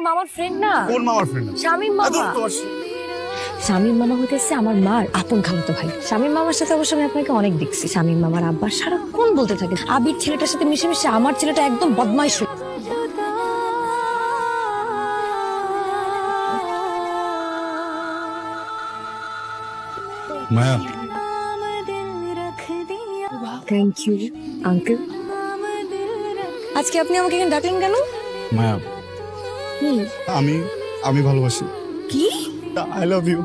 মামার ফ্রেন্ড না? কোন মামার ফ্রেন্ড? শামীম মামা। শামীম মামা হইতেছে আমার মার আপন খালাতো ভাই। শামীম মামার সাথে অবশ্য আমি আপনাকে অনেক দেখছি। শামীম মামার আব্বা সারাক্ষণ বলতে থাকে আবির ছেলেটার সাথে মিশে মিশে আমার ছেলেটা একদম বদমাইশ। মায়া, থ্যাংক ইউ আঙ্কেল। আজকে আপনি আমাকে এখানে ডাকলেন কেন? মায়া, হুম, আমি ভালোবাসি। কি? I love you.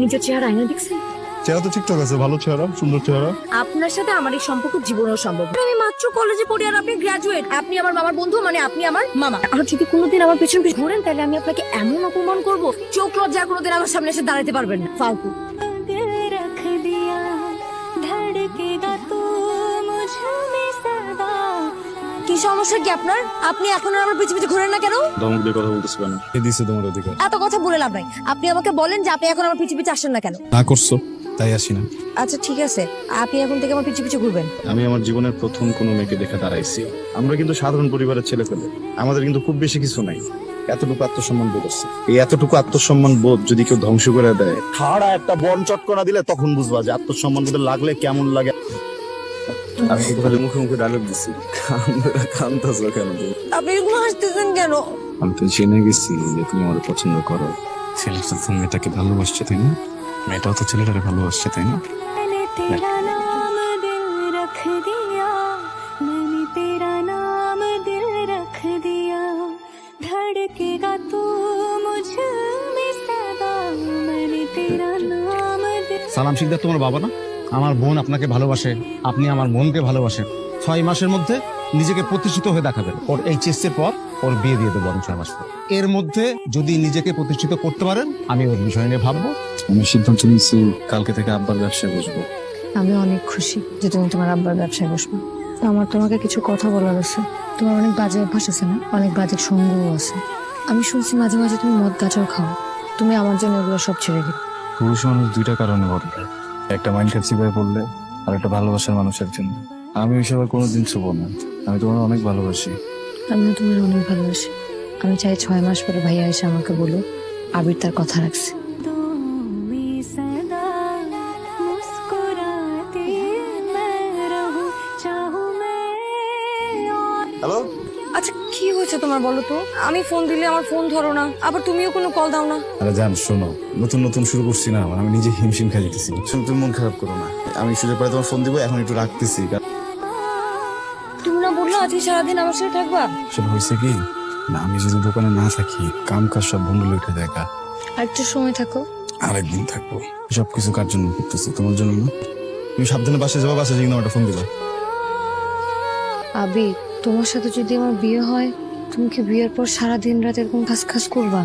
নিজের চেহারা আয়না দেখছেন? চেহারা তো ঠিকঠাক আছে, ভালো চেহারা, সুন্দর চেহারা। আপনার সাথে আমার এই সম্পর্ক জীবনেও সম্ভব না। আমি মাত্র কলেজে পড়ি আর আপনি গ্রাজুয়েট। আপনি আমার মামার বন্ধু, মানে আপনি আমার মামা। আর যদি কোনোদিন আমার পেছন পেছন ঘুরেন তাহলে আমি আপনাকে এমন অপমান করব, চোখ লজ্জায় কোনোদিন আমার সামনে এসে দাঁড়াতে পারবেন না। ফালতু। কি সমস্যা কি আপনার? আপনি এখন আর আমার পিছে পিছে ঘুরেন না কেন? ধমক দিয়ে কথা বলতেছ কেন? কে দিছে তোমার অধিকার? এত কথা বলে লাভ নাই। আপনি আমাকে বলেন যে আপনি এখন আমার পিছে পিছে আসেন না কেন? না করছো তাই আসি না। আচ্ছা ঠিক আছে, আপনি এখন থেকে আমার পিছে পিছে ঘুরবেন। আমি আমার জীবনের প্রথম কোনো মেয়েকে দেখে দাঁড়াইছি। আমরা কিন্তু সাধারণ পরিবারের ছেলে পেলে, আমাদের কিন্তু খুব বেশি কিছু নাই। এতটুকু আত্মসম্মান বোধ আছে। এই এতটুকু আত্মসম্মান বোধ যদি কেউ ধ্বংস করে দেয়, ঠাড়া একটা বন চটকনা দিলে তখন বুঝবা যে আত্মসম্মান বোধ লাগলে কেমন লাগে। আমি কিন্তু খালি মুখে মুখে ডায়লগ দিছি, কান্দাছো কেন তুমি? আপনি এরকম হাসতেছেন কেন? আমি তো জেনে গেছি যে তুমি আমার পছন্দ করো। ছেলেটা তো মেয়েটাকে ভালোবাসছে তাই না? মেয়েটাও তো ছেলেটাকে ভালোবাসছে তাই না? সালাম শিকদার তোমার বাবা না? আমার বোন আপনাকে ভালোবাসে, আপনি আমার বোনকে ভালোবাসেন। 6 মাসের মধ্যে নিজেকে প্রতিষ্ঠিত হয়ে দেখাবেন। ওর এইচএস এর পর ওর বিয়ে দিয়ে দেবো আমি 6 মাস পর। এর মধ্যে যদি নিজেকে প্রতিষ্ঠিত করতে পারেন আমি ওর বিষয় নিয়ে ভাববো। আমি সিদ্ধান্ত নিয়েছি কালকে থেকে আব্বার ব্যবসায় বসবো। আমি অনেক খুশি যে তুমি তোমার আব্বার ব্যবসায় বসবে। আমার তোমাকে কিছু কথা বলার আছে। তোমার অনেক বাজে অভ্যাস আছে না, অনেক বাজে সঙ্গও আছে। আমি শুনছি মাঝে মাঝে তুমি মদ গাঁজাও খাও। তুমি আমার জন্য এগুলো সব ছেড়ে দিও। পুরুষ মানুষ দুইটা কারণে বদলে, একটা মাইন্ড ক্যাপসিফাই করলে আর একটা ভালোবাসার মানুষের জন্য। আমি ওইসব আর কোনোদিন ছুবো না। আমি তোমার অনেক ভালোবাসি। আমিও তোমার অনেক ভালোবাসি। আমি চাই 6 মাস পরে ভাইয়া এসে আমাকে বলো আবির তার কথা রাখছে। হ্যালো, আচ্ছা কি হয়েছে তোমার বলো তো? আমি ফোন দিলে আমার ফোন ধরো না, আবার তুমিও কোনো কল দাও না। আরে জান শোনো, নতুন নতুন শুরু করছি না, আমি নিজে হিমশিম খাই যেতেছি। তুমি মন খারাপ করো না, আমি সুযোগ পরে তোমার ফোন দিব। এখন একটু রাখতেছি। তুমি না বললো আজকে সারাদিন আমার সাথে থাকবা? আসলে হয়েছে কি, না আমি যদি দোকানে না থাকি কাম কাজ সব বন্ধু উঠে দেখা। আর একটু সময় থাকো। আরেকদিন থাকবো। সবকিছু কার জন্য করতেছি? তোমার জন্য না? তুমি সাবধানে বাসে যাবো, বাসে গিয়ে একটা ফোন দিবা। আবি, তোমার সাথে যদি আমার বিয়ে হয়, তুমি কি বিয়ের পর সারাদিন রাত এরকম কাজ কাজ করবা?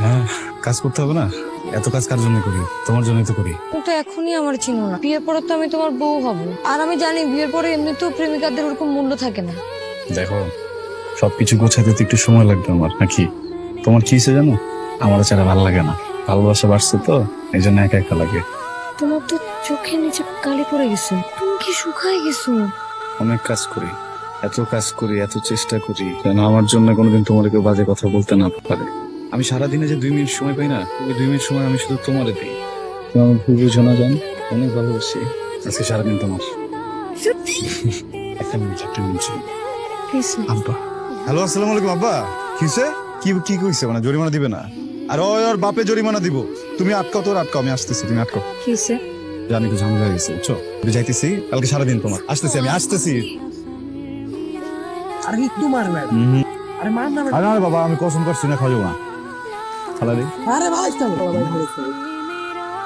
হ্যাঁ, কাজ করতে হবে না? এত কাজ কার জন্য করি? তোমার জন্যই তো করি। কিন্তু এখনই আমার চিনো না, বিয়ের পরে তো আমি তোমার বউ হব। আর আমি জানি বিয়ের পরে এমনিতেও প্রেমিকাদের ওরকম মূল্য থাকে না। দেখো, সবকিছু গোছাতে তো একটু সময় লাগবে আমার, নাকি? তোমার কি হয়েছে জানো? আমার ছাড়া ভালো লাগে না। ভালোবাসা বাড়ছে তো, এই জন্য একা একা লাগে। তোমার তো চোখের নিচে কালি পড়ে গেছে, তুমি কি শুকায় গেছো? অনেক কাজ করি, এত কাজ করি, এত চেষ্টা করি যেন আমার জন্য কোনোদিন তোমার কেউ বাজে কথা বলতে না পারে। আমি সারাদিনে যে 2 মিনিট সময় পাই না, ওই 2 মিনিট সময় আমি শুধু তোমারে দিই। তুমি আমার ভুল বুঝো না জান, অনেক ভালোবাসি। আজকে সারাদিন তোমার। সত্যি? একটা মিনিট। আব্বা। হ্যালো, আসসালামু আলাইকুম। আব্বা, কিসে কি কি কইছে? মানে জরিমানা দিবে না? আর ওর বাপে জরিমানা দিব। তুমি আটকাও, তোর আটকাও, আমি আসতেছি। তুমি আটকাও। কিসে? জানি তো ঝামেলা হয়ে গেছে, বুঝছো? আমি যাইতেছি, কালকে সারাদিন তোমার। আসতেছি, আমি আসতেছি। আরে একটু মারবেন। আরে মার না। আরে বাবা, আমি কসম করছি না, খাওয়াবো না। খালারি আরে ভাই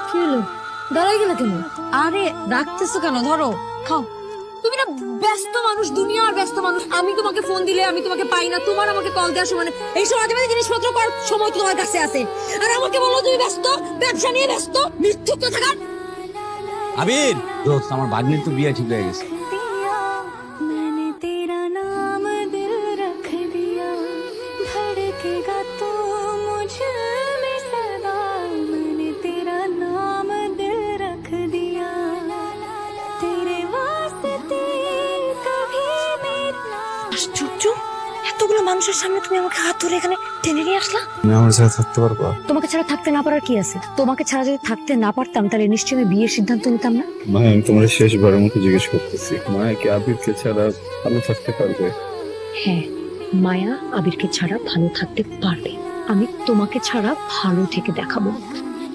কি হলো? দাঁড়াই গেলে কেন? আরে রাখতেছো কেন? ধরো, খাও। তুমি না ব্যস্ত মানুষ, দুনিয়ার ব্যস্ত মানুষ। আমি তোমাকে ফোন দিলে আমি তোমাকে পাই না, তোমার আমাকে কল দেওয়ার সময় নেই। এই সময় মাঝে মাঝে জিনিসপত্র করার সময় তো তোমার কাছে আছে, আর আমাকে বলো তুমি ব্যস্ত, ব্যবসা নিয়ে ব্যস্ত। মিথ্যুক তো থাকার। আবির, দোস্ত আমার ভাগ্নির তো বিয়ে ঠিক হয়ে গেছে। আশ্চর্য, এতগুলো মানুষের সামনে তুমি আমাকে হাত ধরে এখানে টেনে নিয়ে আসলা? তুমি আমার সাথে থাকতে পারবা? তোমাকে ছাড়া থাকতে না পারার কি আছে? তোমাকে ছাড়া যদি থাকতে না পারতাম তাহলে নিশ্চয়ই আমি বিয়ের সিদ্ধান্ত নিতাম না। মায়া, আমি তোমার শেষবারের মতো জিজ্ঞেস করতেছি, মায়া কি আবিরকে ছাড়া ভালো থাকতে পারবে? হ্যাঁ, মায়া আবিরকে ছাড়া ভালো থাকতে পারবে। আমি তোমাকে ছাড়া ভালো থেকে দেখাবো।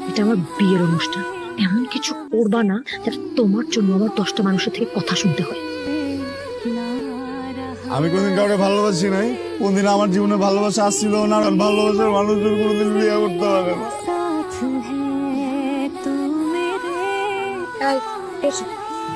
এটা আমার বিয়ের অনুষ্ঠান, এমন কিছু করবা না যাতে তোমার জন্য আমার 10টা মানুষের থেকে কথা শুনতে হয়। আমি কোনদিন কাউকে ভালোবাসি নাই, কোনদিন আমার জীবনে ভালোবাসা আসছিল না, আর ভালোবাসার মানুষজন কোনদিন বিয়ে করতে পারে না। এসো।